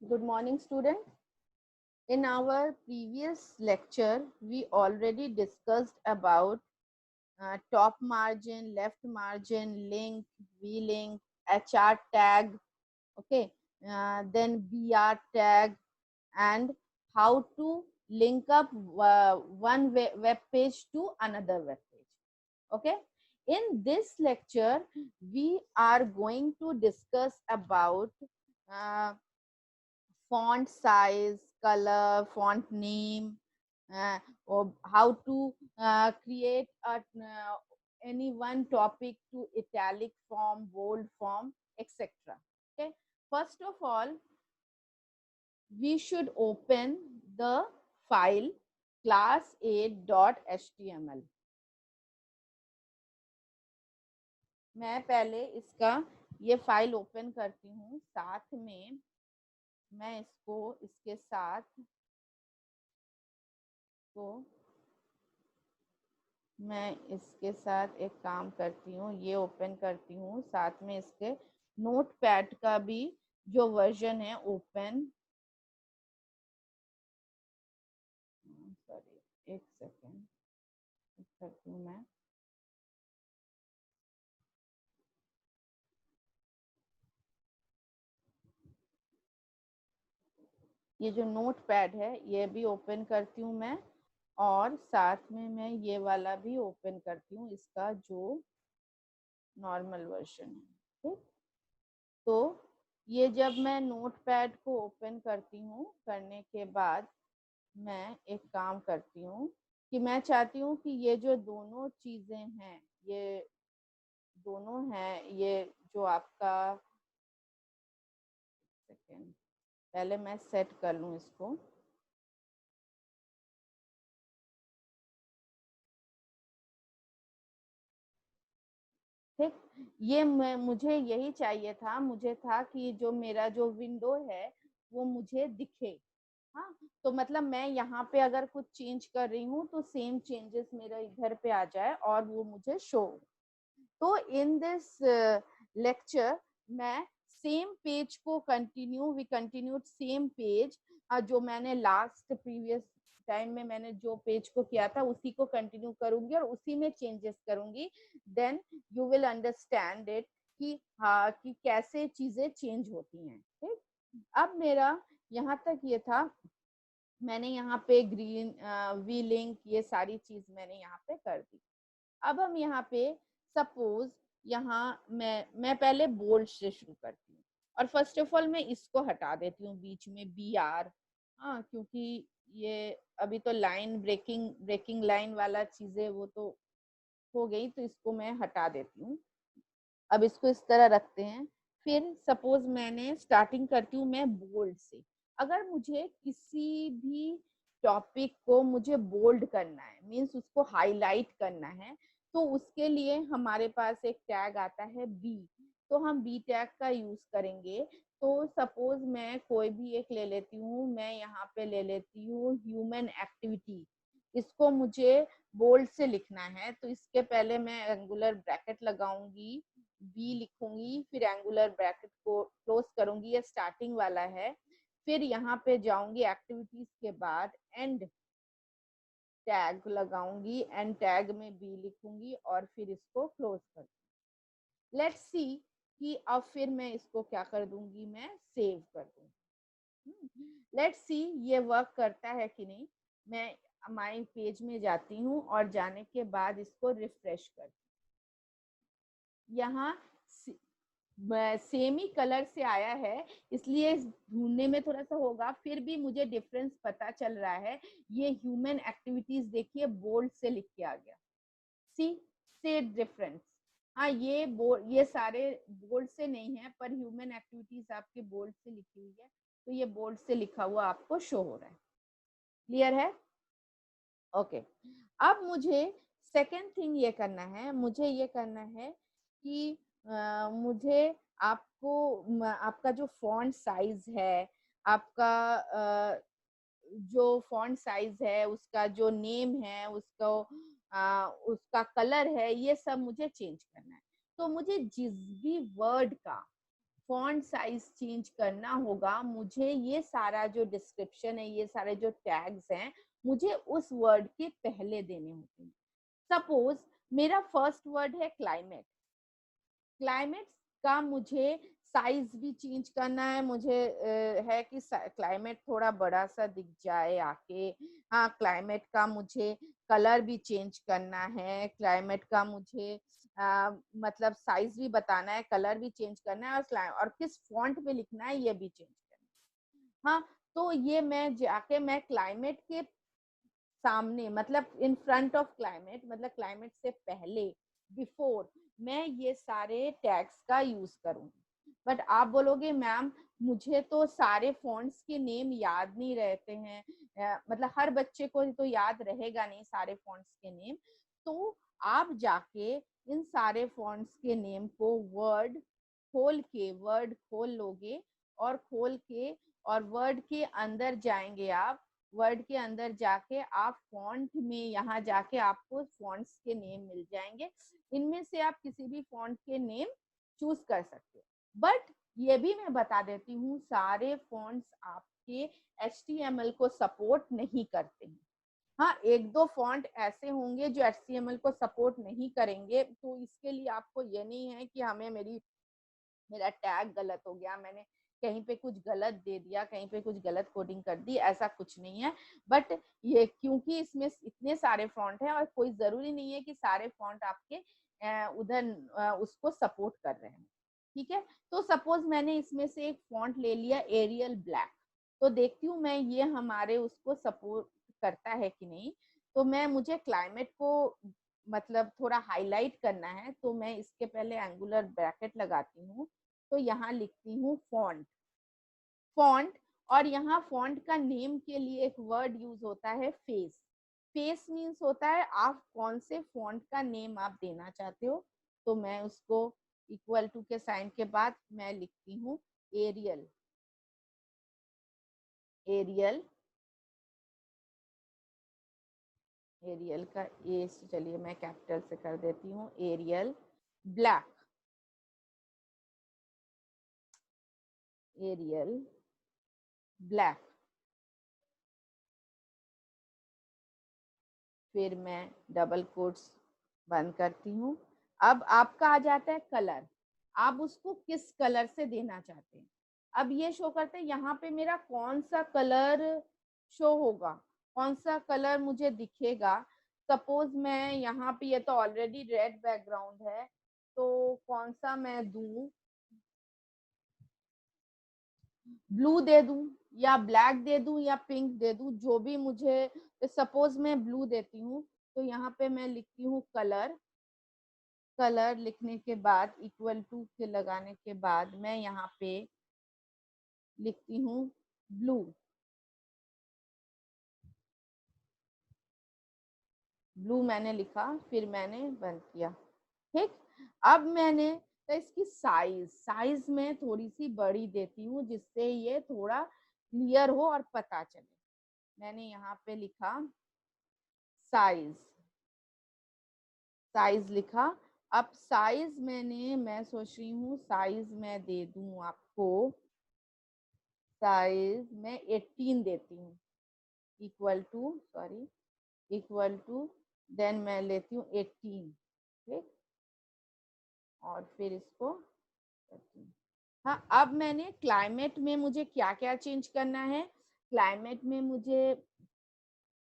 Good morning, student. In our previous lecture, we already discussed about top margin, left margin, link, v-link, HR tag, okay, then BR tag, and how to link up one web page to another web page. Okay. In this lecture, we are going to discuss about uh, font size, color, font name, or how to create any one topic to italic form, bold form, etc. Okay. First of all, we should open the file class8.html. मैं पहले इसका ये file open करती हूँ, साथ में मैं इसको इसके साथ को मैं इसके साथ एक काम करती हूँ, ये ओपन करती हूँ, साथ में इसके नोटपैड का भी जो वर्जन है ओपन, सॉरी एक सेकेंड करती हूँ मैं। ये जो नोटपैड है ये भी ओपन करती हूँ मैं, और साथ में मैं ये वाला भी ओपन करती हूँ, इसका जो नॉर्मल वर्जन है। ठीक, तो ये जब मैं नोटपैड को ओपन करती हूँ, करने के बाद मैं एक काम करती हूँ कि मैं चाहती हूँ कि ये जो दोनों चीजें हैं, ये दोनों हैं, ये जो आपका सेकेंड, पहले मैं सेट कर लूँ इसको। ठीक, ये मुझे यही चाहिए था, मुझे था कि जो मेरा जो विंडो है वो मुझे दिखे। हाँ, तो मतलब मैं यहाँ पे अगर कुछ चेंज कर रही हूँ तो सेम चेंजेस मेरा इधर पे आ जाए और वो मुझे शो। तो इन दिस लेक्चर मैं सेम पेज को वी कंटिन्यूड सेम पेज, जो मैंने लास्ट प्रीवियस टाइम में मैंने जो पेज को किया था उसी को कंटिन्यू करूंगी और उसी में चेंजेस करूंगी। Then you will understand it कि हाँ कि कैसे चीजें चेंज होती हैं। ठीक, अब मेरा यहाँ तक ये था, मैंने यहाँ पे ग्रीन वी लिंक ये सारी चीज मैंने यहाँ पे कर दी। अब हम यहाँ पे सपोज यहाँ मैं पहले बोल्ड से शुरू करती हूँ और फर्स्ट ऑफ ऑल मैं इसको हटा देती हूँ बीच में BR, हाँ, क्योंकि ये अभी तो लाइन ब्रेकिंग लाइन वाला चीजें वो तो हो गई, तो इसको मैं हटा देती हूँ। अब इसको इस तरह रखते हैं। फिर सपोज मैंने स्टार्टिंग करती हूँ मैं बोल्ड से। अगर मुझे किसी भी टॉपिक को मुझे बोल्ड करना है, मीन्स उसको हाईलाइट करना है, तो उसके लिए हमारे पास एक टैग आता है बी, तो हम बी टैग का यूज करेंगे। तो सपोज मैं कोई भी एक ले लेती हूँ, मैं यहाँ पे ले लेती हूँ ह्यूमन एक्टिविटी, इसको मुझे बोल्ड से लिखना है, तो इसके पहले मैं एंगुलर ब्रैकेट लगाऊंगी, बी लिखूंगी, फिर एंगुलर ब्रैकेट को क्लोज करूंगी, ये स्टार्टिंग वाला है। फिर यहाँ पे जाऊंगी एक्टिविटीज के बाद एंड टैग लगाऊंगी, एंड टैग में बी लिखूंगी और फिर इसको क्लोज कर दूंगी। लेट्स सी कि अब फिर मैं इसको क्या कर दूंगी, मैं सेव कर दूंगी। लेट्स सी ये वर्क करता है कि नहीं। मैं माई पेज में जाती हूँ और जाने के बाद इसको रिफ्रेश करती हूँ। यहाँ सेम ही कलर से आया है, इसलिए ढूंढने में थोड़ा सा होगा, फिर भी मुझे डिफरेंस पता चल रहा है। ये ह्यूमन एक्टिविटीज देखिए बोल्ड से लिख के आ गया, सी से डिफरेंस। हाँ, ये सारे बोल्ड से नहीं है, पर ह्यूमन एक्टिविटीज आपके बोल्ड से लिखी हुई है, तो ये बोल्ड से लिखा हुआ आपको शो हो रहा है। क्लियर है? ओके, अब मुझे सेकेंड थिंग ये करना है, मुझे ये करना है कि मुझे आपका जो फॉन्ट साइज है, आपका जो फॉन्ट साइज है, उसका जो नेम है, उसका कलर है, ये सब मुझे चेंज करना है। तो मुझे जिस भी वर्ड का फॉन्ट साइज चेंज करना होगा, मुझे ये सारा जो डिस्क्रिप्शन है, ये सारे जो टैग्स हैं, मुझे उस वर्ड के पहले देने होते हैं। सपोज मेरा फर्स्ट वर्ड है क्लाइमेट, क्लाइमेट का मुझे साइज भी चेंज करना है, मुझे है कि क्लाइमेट थोड़ा बड़ा सा दिख जाए आके। हाँ, क्लाइमेट का मुझे कलर भी चेंज करना है, क्लाइमेट का मुझे मतलब साइज भी बताना है, कलर भी चेंज करना है, और किस फॉन्ट में लिखना है ये भी चेंज करना है। हाँ, तो ये मैं जाके मैं क्लाइमेट के सामने, मतलब इन फ्रंट ऑफ क्लाइमेट, मतलब क्लाइमेट से पहले, बिफोर, मैं ये सारे टैग्स का यूज करूंगी। बट आप बोलोगे मैम मुझे तो सारे फॉन्ट्स के नेम याद नहीं रहते हैं, मतलब हर बच्चे को तो याद रहेगा नहीं सारे फॉन्ट्स के नेम। तो आप जाके इन सारे फॉन्ट्स के नेम को वर्ड खोल लोगे, और खोल के और वर्ड के अंदर जाएंगे आप, वर्ड के अंदर जाके आप फॉन्ट में, यहाँ जाके आपको फॉन्ट्स के नेम मिल जाएंगे। इनमें से आप किसी भी फॉन्ट के नेम चूज कर सकते हो। बट ये भी मैं बता देती हूँ, सारे फॉन्ट्स आपके HTML को सपोर्ट नहीं करते हैं। हाँ, एक दो फॉन्ट ऐसे होंगे जो HTML को सपोर्ट नहीं करेंगे, तो इसके लिए आपको ये नहीं है कि हमें मेरा टैग गलत हो गया, मैंने कहीं पे कुछ गलत दे दिया, कहीं पे कुछ गलत कोडिंग कर दी, ऐसा कुछ नहीं है। बट ये क्योंकि इसमें इतने सारे फॉन्ट हैं और कोई जरूरी नहीं है कि सारे फॉन्ट आपके उधर उसको सपोर्ट कर रहे हैं। ठीक है, तो सपोज मैंने इसमें से एक फॉन्ट ले लिया एरियल ब्लैक, तो देखती हूँ मैं ये हमारे उसको सपोर्ट करता है कि नहीं। तो मुझे क्लाइमेट को मतलब थोड़ा हाईलाइट करना है, तो मैं इसके पहले एंगुलर ब्रैकेट लगाती हूँ। तो यहाँ लिखती हूँ फॉन्ट, फॉन्ट, और यहाँ फॉन्ट का नेम के लिए एक वर्ड यूज होता है फेस। फेस मीन्स होता है आप कौन से फॉन्ट का नेम आप देना चाहते हो। तो मैं उसको इक्वल टू के साइन के बाद मैं लिखती हूँ एरियल, एरियल, एरियल का ए, चलिए मैं कैपिटल से कर देती हूँ, एरियल ब्लैक, एरियल ब्लैक। फिर मैं डबल कोट्स बंद करती हूँ। अब आपका आ जाता है कलर, आप उसको किस कलर से देना चाहते हैं। अब ये शो करते हैं यहाँ पे मेरा कौन सा कलर शो होगा, कौन सा कलर मुझे दिखेगा। सपोज मैं यहाँ पे, ये तो ऑलरेडी रेड बैकग्राउंड है, तो कौन सा मैं दूं, ब्लू दे दूं या ब्लैक दे दूं या पिंक दे दूं, जो भी मुझे। सपोज मैं ब्लू देती हूँ, तो यहाँ पे मैं लिखती हूँ कलर, कलर लिखने के बाद इक्वल टू के लगाने के बाद मैं यहाँ पे लिखती हूँ ब्लू, ब्लू मैंने लिखा, फिर मैंने बंद किया। ठीक, अब मैंने तो इसकी साइज, साइज में थोड़ी सी बड़ी देती हूँ जिससे ये थोड़ा क्लियर हो और पता चले। मैंने यहाँ पे लिखा साइज, साइज लिखा। अब साइज मैं सोच रही हूँ साइज मैं दे दूं आपको, साइज मैं 18 देती हूँ, equal to, sorry, equal to, then मैं लेती हूँ 18। ठीक, और फिर इसको करती हूँ। हाँ, अब मैंने क्लाइमेट में मुझे क्या क्या चेंज करना है। क्लाइमेट में मुझे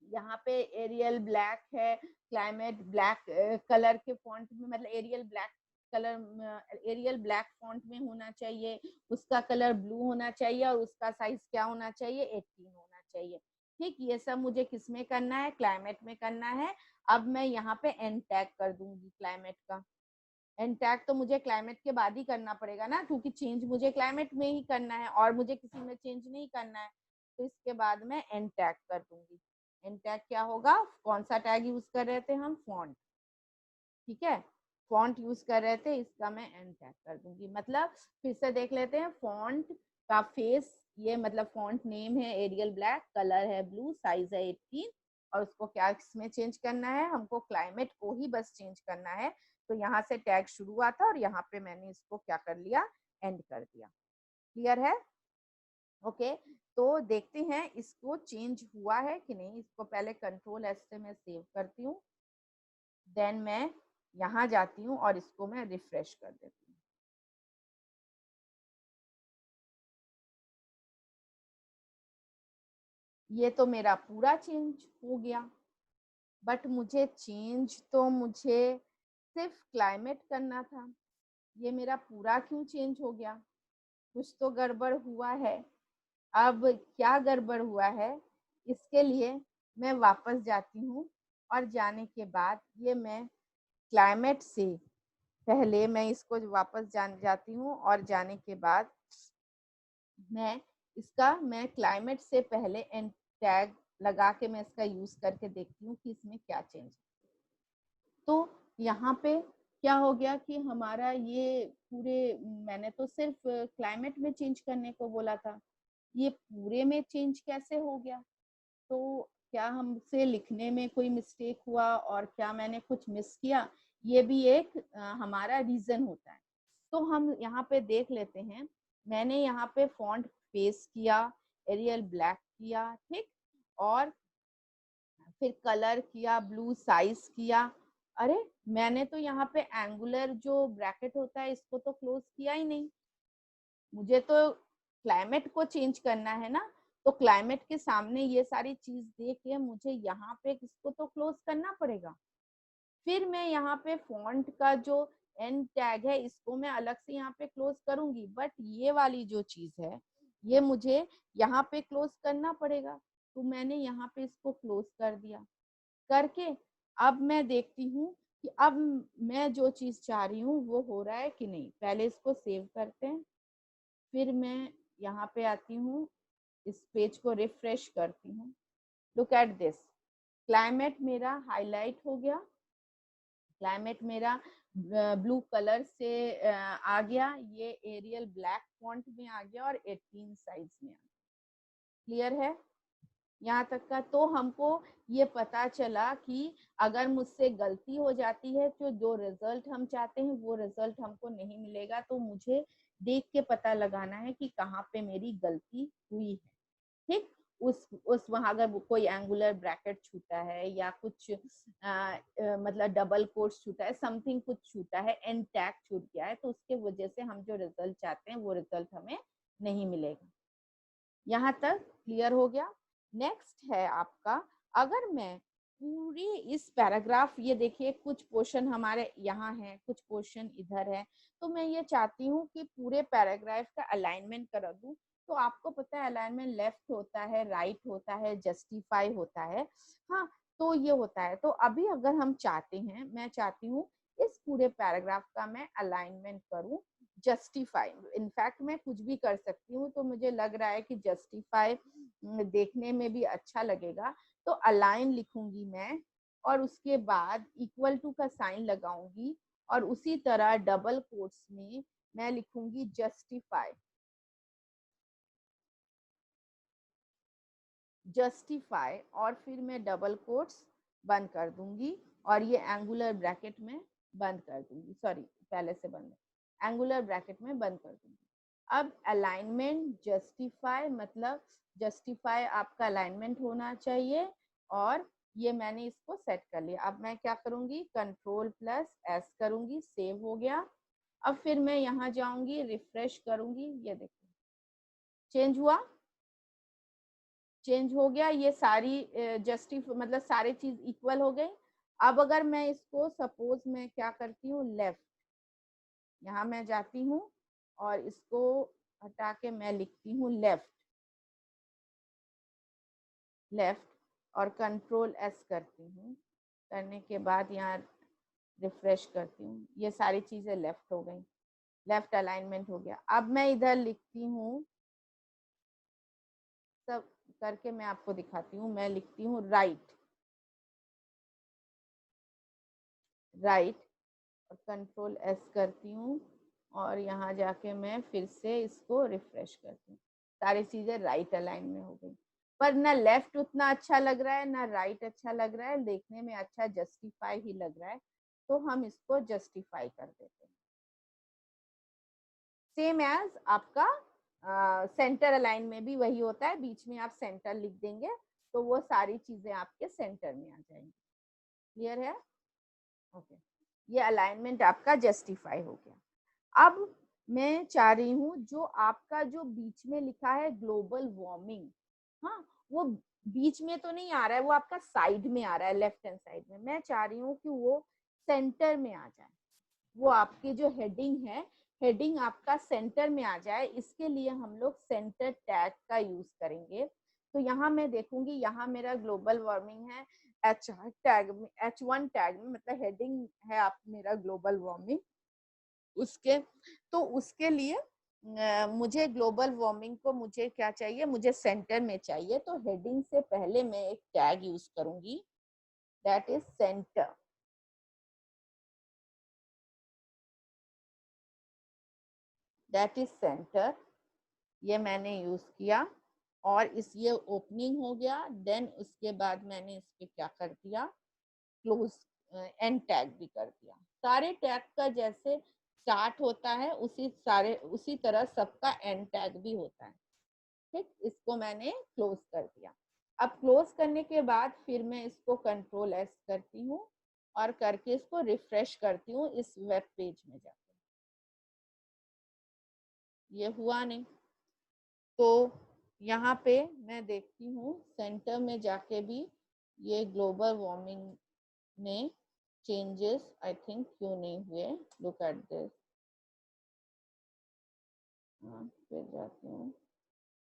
यहाँ पे एरियल ब्लैक है, क्लाइमेट ब्लैक कलर के फॉन्ट में, मतलब Arial black colour, Arial black font में होना चाहिए, उसका कलर ब्लू होना चाहिए, और उसका साइज क्या होना चाहिए, 18 होना चाहिए। ठीक, ये सब मुझे किस में करना है, क्लाइमेट में करना है। अब मैं यहाँ पे एंड टैग कर दूंगी क्लाइमेट का। एंड टैग तो मुझे क्लाइमेट के बाद ही करना पड़ेगा ना, क्योंकि चेंज मुझे क्लाइमेट में ही करना है और मुझे किसी में चेंज नहीं करना है। तो इसके बाद मैं एंड टैग कर दूंगी। एंड टैग क्या होगा, कौन सा टैग यूज कर रहे थे हम, फॉन्ट। ठीक है, फॉन्ट यूज कर रहे थे, इसका मैं एंड टैग कर दूंगी। मतलब फिर से देख लेते हैं, फॉन्ट का फेस, ये मतलब फॉन्ट नेम है एरियल ब्लैक, कलर है ब्लू, साइज है 18, और उसको क्या इसमें चेंज करना है, हमको क्लाइमेट को ही बस चेंज करना है। तो यहाँ से टैग शुरू हुआ था और यहाँ पे मैंने इसको क्या कर लिया, एंड कर दिया। क्लियर है? ओके, तो देखते हैं इसको चेंज हुआ है कि नहीं। इसको पहले कंट्रोल एस से मैं सेव करती हूँ, देन मैं यहाँ जाती हूँ और इसको मैं रिफ्रेश कर देती हूँ। ये तो मेरा पूरा चेंज हो गया, बट मुझे चेंज तो मुझे सिर्फ क्लाइमेट करना था। ये मेरा पूरा क्यों चेंज हो गया? कुछ तो गड़बड़ हुआ है। अब क्या गड़बड़ हुआ है, इसके लिए मैं वापस जाती हूँ और जाने के बाद ये मैं क्लाइमेट से पहले मैं इसको वापस जाती हूँ और जाने के बाद मैं क्लाइमेट से पहले एंड टैग लगा के मैं इसका यूज करके देखती हूँ कि इसमें क्या चेंज। तो यहाँ पे क्या हो गया कि हमारा ये पूरे, मैंने तो सिर्फ क्लाइमेट में चेंज करने को बोला था, ये पूरे में चेंज कैसे हो गया? तो क्या हमसे लिखने में कोई मिस्टेक हुआ और क्या मैंने कुछ मिस किया? ये भी एक हमारा रीजन होता है। तो हम यहाँ पे देख लेते हैं। मैंने यहाँ पे फॉन्ट फेस किया, एरियल ब्लैक किया, ठीक, और फिर कलर किया, ब्लू साइज किया। अरे, मैंने तो यहाँ पे एंगुलर जो ब्रैकेट होता है इसको तो क्लोज किया ही नहीं। मुझे तो क्लाइमेट को चेंज करना है ना, तो क्लाइमेट के सामने ये सारी चीज देख के मुझे यहाँ पे इसको तो क्लोज करना पड़ेगा। फिर मैं यहाँ पे फॉन्ट का जो एंड टैग है इसको मैं अलग से यहाँ पे क्लोज करूंगी, बट ये वाली जो चीज है ये मुझे यहाँ पे क्लोज करना पड़ेगा। तो मैंने यहाँ पे इसको क्लोज कर दिया। करके अब मैं देखती हूँ कि अब मैं जो चीज चाह रही हूँ वो हो रहा है कि नहीं। पहले इसको सेव करते हैं, फिर मैं यहाँ पे आती हूँ, इस पेज को रिफ्रेश करती हूँ। लुक एट दिस, क्लाइमेट मेरा हाईलाइट हो गया, क्लाइमेट मेरा ब्लू कलर से आ गया, ये एरियल ब्लैक फॉन्ट में आ गया और 18 साइज में आ गया। क्लियर है यहाँ तक का? तो हमको ये पता चला कि अगर मुझसे गलती हो जाती है तो जो रिजल्ट हम चाहते हैं वो रिजल्ट हमको नहीं मिलेगा। तो मुझे देख के पता लगाना है कि कहाँ पे मेरी गलती हुई है, ठीक। उस वहां अगर कोई एंगुलर ब्रैकेट छूटा है या कुछ मतलब डबल कोट्स छूटा है, समथिंग कुछ छूटा है, एंड टैग छूट गया है, तो उसके वजह से हम जो रिजल्ट चाहते हैं वो रिजल्ट हमें नहीं मिलेगा। यहाँ तक क्लियर हो गया? नेक्स्ट है आपका, अगर मैं पूरी इस पैराग्राफ, ये देखिए कुछ पोर्शन हमारे यहाँ है, कुछ पोर्शन इधर है, तो मैं ये चाहती हूँ कि पूरे पैराग्राफ का अलाइनमेंट कर दूं। तो आपको पता है अलाइनमेंट लेफ्ट होता है, राइट होता है, जस्टिफाई होता है, हाँ, तो ये होता है। तो अभी अगर हम चाहते हैं, मैं चाहती हूँ इस पूरे पैराग्राफ का मैं अलाइनमेंट करूं जस्टिफाई। इनफैक्ट मैं कुछ भी कर सकती हूँ, तो मुझे लग रहा है कि जस्टिफाई देखने में भी अच्छा लगेगा। तो अलाइन लिखूंगी मैं और उसके बाद इक्वल टू का साइन लगाऊंगी और उसी तरह डबल कोट्स में मैं लिखूंगी जस्टिफाई, जस्टिफाई, और फिर मैं डबल कोट्स बंद कर दूंगी और ये एंगुलर ब्रैकेट में बंद कर दूंगी, सॉरी पहले से बंद, एंगुलर ब्रैकेट में बंद कर दूंगी। अब अलाइनमेंट जस्टिफाई, मतलब जस्टिफाई आपका अलाइनमेंट होना चाहिए, और ये मैंने इसको सेट कर लिया। अब मैं क्या करूंगी, कंट्रोल प्लस एस करूंगी, सेव हो गया। अब फिर मैं यहाँ जाऊंगी, रिफ्रेश करूंगी, ये देखो चेंज हुआ, चेंज हो गया। ये सारी मतलब सारी चीज इक्वल हो गई। अब अगर मैं इसको सपोज मैं क्या करती हूँ, लेफ्ट, यहाँ मैं जाती हूँ और इसको हटा के मैं लिखती हूँ लेफ्ट, लेफ्ट, और कंट्रोल एस करती हूँ। करने के बाद यहाँ रिफ्रेश करती हूँ, ये सारी चीजें लेफ्ट हो गई, लेफ्ट अलाइनमेंट हो गया। अब मैं इधर लिखती हूँ, सब करके मैं आपको दिखाती हूँ, मैं लिखती हूँ राइट, राइट, और कंट्रोल एस करती हूँ और यहाँ जाके मैं फिर से इसको रिफ्रेश करती हूँ। सारी चीजें राइट अलाइन में हो गई, पर ना लेफ्ट उतना अच्छा लग रहा है ना राइट अच्छा लग रहा है, देखने में अच्छा जस्टिफाई ही लग रहा है। तो हम इसको जस्टिफाई कर देते हैं, सेम एज आपका सेंटर अलाइन में भी वही होता है, बीच में आप सेंटर लिख देंगे तो वो सारी चीजें आपके सेंटर में आ जाएंगी। क्लियर है? ओके, ये अलाइनमेंट आपका जस्टिफाई हो गया। अब मैं चाह रही हूँ जो आपका जो बीच में लिखा है ग्लोबल वार्मिंग, हाँ वो बीच में तो नहीं आ रहा है, वो आपका साइड में आ रहा है, लेफ्ट हैंड साइड में। मैं चाह रही हूँ कि वो सेंटर में आ जाए, वो आपकी जो हेडिंग है, हेडिंग आपका सेंटर में आ जाए। इसके लिए हम लोग सेंटर टैग का यूज करेंगे। तो यहाँ मैं देखूंगी, यहाँ मेरा ग्लोबल वार्मिंग है H टैग में, H1 टैग में, मतलब हेडिंग है आप मेरा ग्लोबल वार्मिंग उसके। तो उसके लिए मुझे ग्लोबल वार्मिंग को मुझे क्या चाहिए, मुझे सेंटर में चाहिए। तो हेडिंग से पहले मैं एक टैग यूज करूंगी, that is centre. That is centre, ये मैंने यूज किया और इस ये ओपनिंग हो गया। देन उसके बाद मैंने इस पे क्या कर दिया, क्लोज एंड टैग भी कर दिया। सारे टैग का जैसे स्टार्ट होता है उसी तरह सबका एंड टैग भी होता है। ठीक, इसको मैंने क्लोज कर दिया। अब क्लोज करने के बाद फिर मैं इसको कंट्रोल एस करती हूँ और करके इसको रिफ्रेश करती हूँ इस वेब पेज में जाकर। ये हुआ नहीं, तो यहाँ पे मैं देखती हूँ सेंटर में जाके भी ये ग्लोबल वार्मिंग में चेंजेस आई थिंक क्यों नहीं हुए। लुक एट दिस, फिर जाती हूँ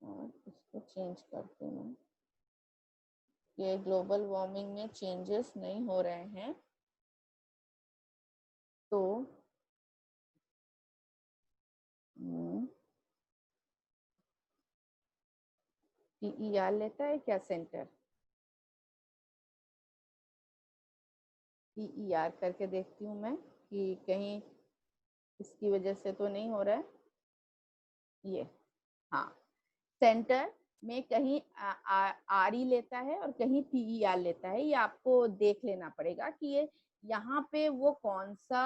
और इसको चेंज करती हूँ। ये ग्लोबल वार्मिंग में चेंजेस नहीं हो रहे हैं, तो PER लेता है क्या सेंटर? PER करके देखती हूँ मैं कि कहीं इसकी वजह से तो नहीं हो रहा है। ये, हाँ, सेंटर में कहीं आर ई लेता है और कहीं PER लेता है। ये आपको देख लेना पड़ेगा कि ये यहाँ पे वो कौन सा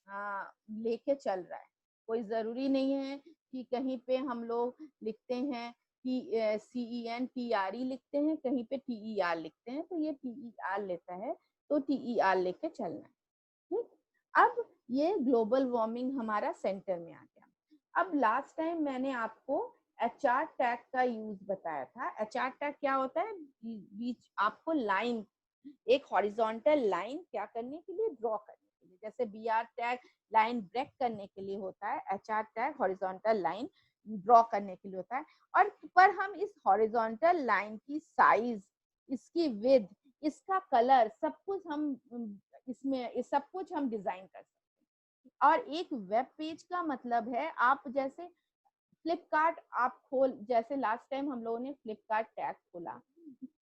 लेके चल रहा है। कोई जरूरी नहीं है कि कहीं पे हम लोग लिखते हैं कि CENTRE लिखते हैं, कहीं पे TER लिखते हैं, तो ये PER लेता है तो TER लेके चलना है। ठीक, अब ये ग्लोबल वार्मिंग हमारा सेंटर में आ गया। अब लास्ट टाइम मैंने आपको HR टैग का यूज बताया था। HR टैग क्या होता है, बीच आपको लाइन, एक हॉरिजॉन्टल लाइन क्या करने के लिए, ड्रॉ करने के लिए। जैसे BR टैग लाइन ब्रेक करने के लिए होता है, HR tag horizontal line draw करने के लिए होता है। और पर हम इस हॉरिजॉन्टल लाइन की साइज, इसकी विड्थ, इसका कलर, सब कुछ हम इसमें सब कुछ हम डिजाइन कर सकते हैं। और एक वेब पेज का मतलब है, आप जैसे फ्लिपकार्ट आप खोल, जैसे लास्ट टाइम हम लोगों ने फ्लिपकार्ट टैग खोला,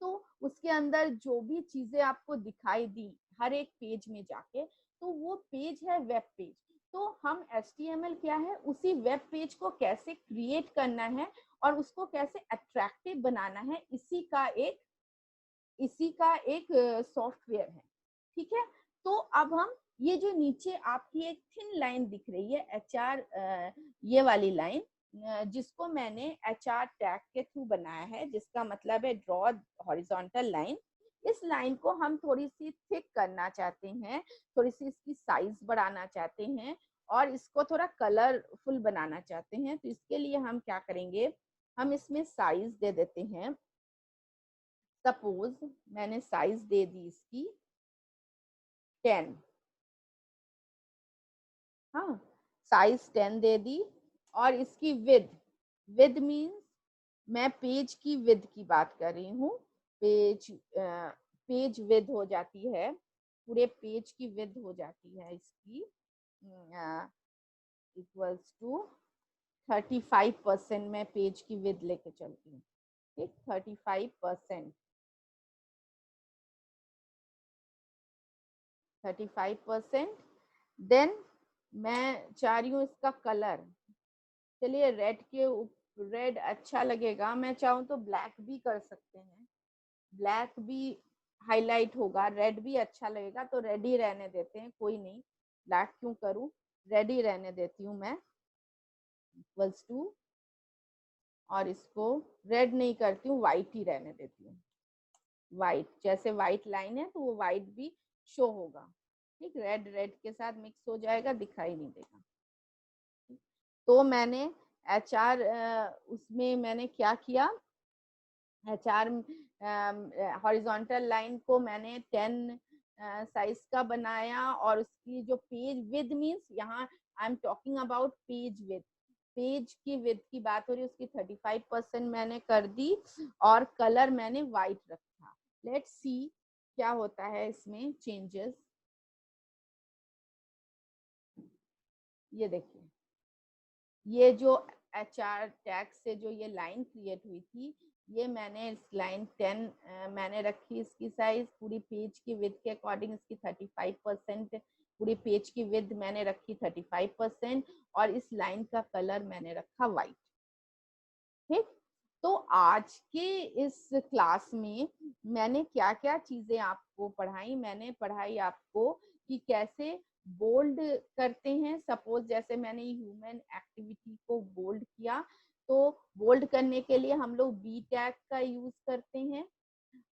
तो उसके अंदर जो भी चीजें आपको दिखाई दी हर एक पेज में जाके, तो वो पेज है वेब पेज। तो हम HTML क्या है, उसी वेब पेज को कैसे क्रिएट करना है और उसको कैसे अट्रैक्टिव बनाना है, इसी का एक सॉफ्टवेयर है। ठीक है, तो अब हम ये जो नीचे आपकी एक थिन लाइन दिख रही है HR, ये वाली लाइन, जिसको मैंने HR टैग के थ्रू बनाया है, जिसका मतलब है ड्रॉ हॉरिजॉन्टल लाइन। इस लाइन को हम थोड़ी सी थिक करना चाहते हैं, थोड़ी सी इसकी साइज बढ़ाना चाहते हैं और इसको थोड़ा कलरफुल बनाना चाहते हैं। तो इसके लिए हम क्या करेंगे, हम इसमें साइज दे देते हैं। सपोज मैंने साइज दे दी इसकी 10, हाँ, साइज 10 दे दी। और इसकी विद, विद मीन्स मैं पेज की विद की बात कर रही हूँ। पेज विद हो जाती है, पूरे पेज की विद हो जाती है इसकी इक्वल्स टू 35%। मैं पेज की विद लेके चलती हूँ। ठीक, 35%, 35%। देन मैं चाह रही हूँ इसका कलर, चलिए रेड के, रेड अच्छा लगेगा, मैं चाहूँ तो ब्लैक भी कर सकते हैं, ब्लैक भी हाईलाइट होगा, रेड भी अच्छा लगेगा, तो रेड ही रहने देते हैं, कोई नहीं, ब्लैक क्यों करूँ, रेड ही रहने देती हूँ मैं। इक्वल्स टू और इसको रेड नहीं करती हूँ, व्हाइट ही रहने देती हूँ। व्हाइट, जैसे व्हाइट लाइन है तो वो व्हाइट भी शो होगा। ठीक, रेड रेड के साथ मिक्स हो जाएगा, दिखाई नहीं देगा। तो मैंने HR उसमें मैंने क्या किया, HR हॉरिजॉन्टल लाइन को मैंने 10 साइज का बनाया, और उसकी जो पेज विद मीन्स, यहाँ I am talking about page with, page की विद की बात हो रही है, उसकी 35% मैंने कर दी, और कलर मैंने व्हाइट रखा। लेट्स सी क्या होता है इसमें चेंजेस। ये देखिए, ये जो HR टैग से जो ये लाइन क्रिएट हुई थी, ये मैंने इस लाइन 10 मैंने रखी, इसकी साइज पूरी पेज की विड्थ के अकॉर्डिंग इसकी 35%, पूरी पेज की विड्थ मैंने रखी 35%, और इस लाइन का कलर मैंने रखा व्हाइट। ठीक, तो आज के इस क्लास में मैंने क्या क्या चीजें आपको पढ़ाई, मैंने पढ़ाई आपको कि कैसे बोल्ड करते हैं। सपोज जैसे मैंने ह्यूमन एक्टिविटी को बोल्ड किया, तो बोल्ड करने के लिए हम लोग बी टैग का यूज करते हैं।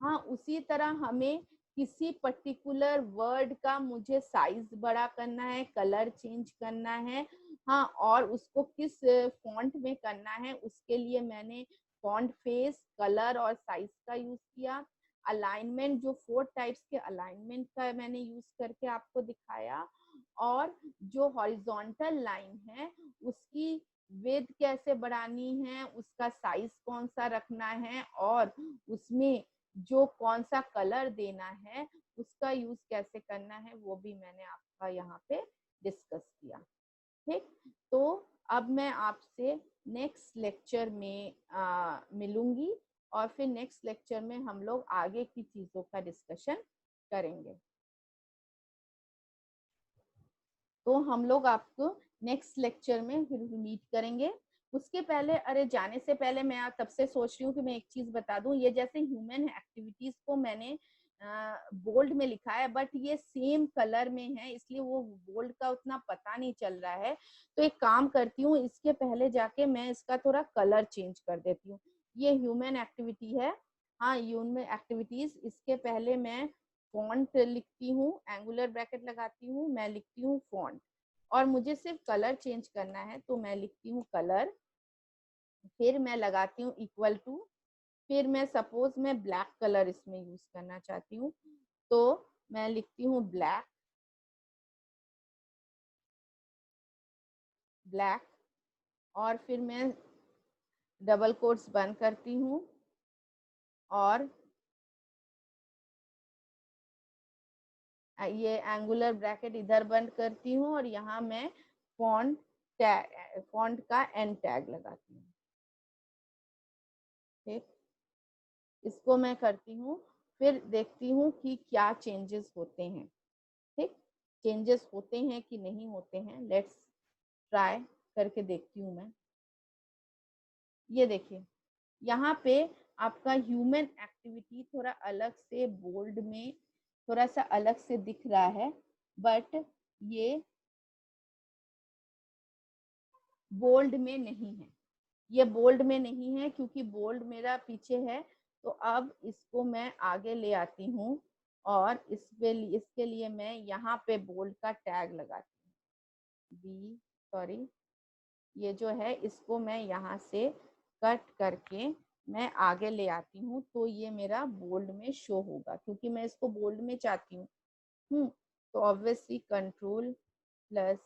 हाँ, उसी तरह हमें किसी पर्टिकुलर वर्ड का मुझे साइज बड़ा करना है, कलर चेंज करना है, हाँ, और उसको किस फॉन्ट में करना है, उसके लिए मैंने फॉन्ट फेस, कलर और साइज का यूज किया। अलाइनमेंट, जो 4 टाइप्स के अलाइनमेंट का मैंने यूज करके आपको दिखाया, और जो हॉरिजॉन्टल लाइन है उसकी विड्थ कैसे बढ़ानी है, उसका साइज कौन सा रखना है, और उसमें जो कौन सा कलर देना है उसका यूज कैसे करना है, वो भी मैंने आपका यहाँ पे डिस्कस किया। ठीक, तो अब मैं आपसे नेक्स्ट लेक्चर में मिलूंगी, और फिर नेक्स्ट लेक्चर में हम लोग आगे की चीजों का डिस्कशन करेंगे। तो हम लोग आपको नेक्स्ट लेक्चर में फिर मीट करेंगे। उसके पहले, अरे जाने से पहले मैं तब से सोच रही हूँ कि मैं एक चीज बता दूं, ये जैसे ह्यूमन एक्टिविटीज को मैंने बोल्ड में लिखा है, बट ये सेम कलर में है, इसलिए वो बोल्ड का उतना पता नहीं चल रहा है। तो एक काम करती हूँ, इसके पहले जाके मैं इसका थोड़ा कलर चेंज कर देती हूँ। ये ह्यूमन एक्टिविटी है, हाँ ह्यूमन एक्टिविटीज, इसके पहले मैं फॉन्ट लिखती हूँ, एंगुलर ब्रैकेट लगाती हूँ, मैं लिखती हूँ फॉन्ट, और मुझे सिर्फ कलर चेंज करना है, तो मैं लिखती हूँ कलर, फिर मैं लगाती हूँ इक्वल टू, फिर मैं सपोज मैं ब्लैक कलर इसमें यूज करना चाहती हूँ, तो मैं लिखती हूँ ब्लैक, ब्लैक, और फिर मैं डबल कोट्स बंद करती हूँ, और ये एंगुलर ब्रैकेट इधर बंद करती हूँ, और यहाँ मैं फॉन्ट टैग, फॉन्ट का एन टैग लगाती हूँ। ठीक, इसको मैं करती हूँ, फिर देखती हूँ कि क्या चेंजेस होते हैं। ठीक, चेंजेस होते हैं कि नहीं होते हैं, लेट्स ट्राई करके देखती हूँ मैं। ये देखिए, यहाँ पे आपका ह्यूमन एक्टिविटी थोड़ा अलग से बोल्ड में थोड़ा सा अलग से दिख रहा है, बट ये बोल्ड में नहीं है, ये बोल्ड में नहीं है क्योंकि बोल्ड मेरा पीछे है। तो अब इसको मैं आगे ले आती हूँ, और इसके लिए मैं यहाँ पे बोल्ड का टैग लगाती हूँ, बी सॉरी, ये जो है इसको मैं यहाँ से कट करके मैं आगे ले आती हूँ, तो ये मेरा बोल्ड में शो होगा, क्योंकि मैं इसको बोल्ड में चाहती हूँ। तो ऑब्वियसली कंट्रोल प्लस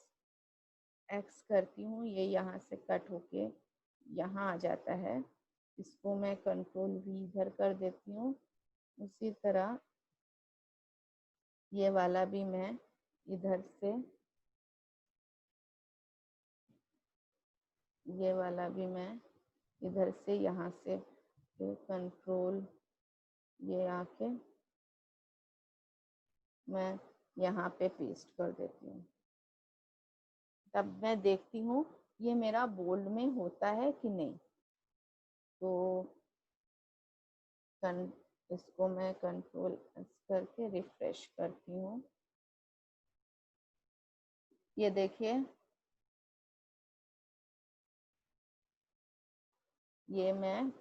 एक्स करती हूँ, ये यहाँ से कट होके यहाँ आ जाता है, इसको मैं कंट्रोल वी इधर कर देती हूँ। उसी तरह ये वाला भी मैं इधर से, ये वाला भी मैं इधर से यहाँ से कंट्रोल ये आके मैं यहाँ पे पेस्ट कर देती हूँ। तब मैं देखती हूँ ये मेरा बोल्ड में होता है कि नहीं। तो इसको मैं कंट्रोल एस करके रिफ्रेश करती हूँ। ये देखिए, ये मैं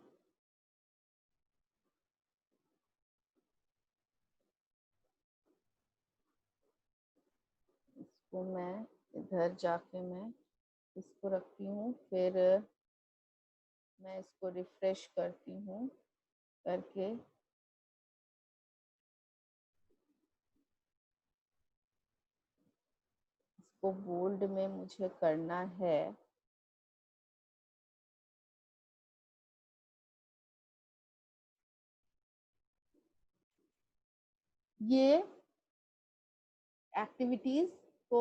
इसको मैं इधर जाके मैं इसको रखती हूँ, फिर मैं इसको रिफ्रेश करती हूँ करके। इसको बोल्ड में मुझे करना है। ये एक्टिविटीज को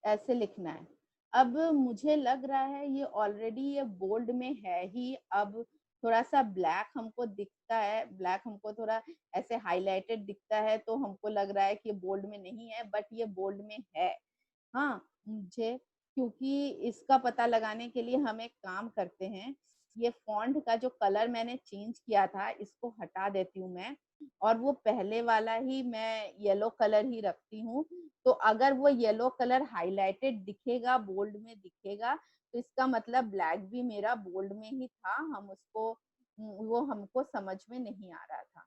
ऐसे लिखना है। अब मुझे लग रहा है ये ऑलरेडी ये बोल्ड में है ही। अब थोड़ा सा ब्लैक हमको दिखता है, ब्लैक हमको थोड़ा ऐसे हाईलाइटेड दिखता है, तो हमको लग रहा है कि ये बोल्ड में नहीं है, बट ये बोल्ड में है। हाँ, मुझे, क्योंकि इसका पता लगाने के लिए हम एक काम करते हैं, ये फॉन्ट का जो कलर मैंने चेंज किया था इसको हटा देती हूँ मैं, और वो पहले वाला ही मैं येलो कलर ही रखती हूँ। तो अगर वो येलो कलर हाईलाइटेड दिखेगा, बोल्ड में दिखेगा, तो इसका मतलब ब्लैक भी मेरा बोल्ड में ही था, हम उसको वो हमको समझ में नहीं आ रहा था।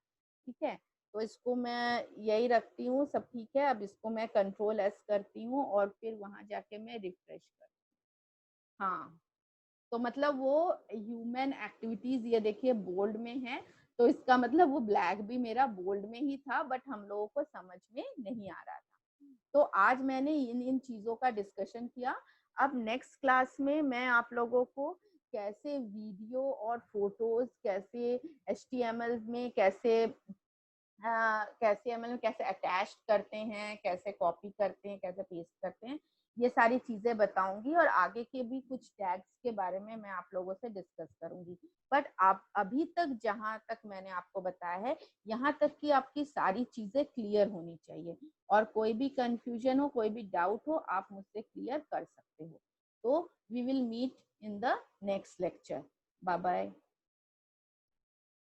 ठीक है, तो इसको मैं यही रखती हूँ, सब ठीक है। अब इसको मैं कंट्रोल एस करती हूँ और फिर वहां जाके मैं रिफ्रेश करती हूँ। हाँ, तो मतलब वो ह्यूमन एक्टिविटीज ये देखिए बोल्ड में है, तो इसका मतलब वो ब्लैक भी मेरा बोल्ड में ही था, बट हम लोगों को समझ में नहीं आ रहा था। तो आज मैंने इन इन चीजों का डिस्कशन किया। अब नेक्स्ट क्लास में मैं आप लोगों को कैसे वीडियो और फोटोज कैसे HTML में कैसे कैसे एमएल में कैसे अटैच करते हैं, कैसे कॉपी करते हैं, कैसे पेस्ट करते हैं, ये सारी चीजें बताऊंगी। और आगे के भी कुछ टैग्स के बारे में मैं आप लोगों से डिस्कस करूंगी। बट आप अभी तक जहां तक मैंने आपको बताया है, यहाँ तक कि आपकी सारी चीजें क्लियर होनी चाहिए, और कोई भी कंफ्यूजन हो, कोई भी डाउट हो, आप मुझसे क्लियर कर सकते हो। तो we will meet in the next lecture. Bye bye.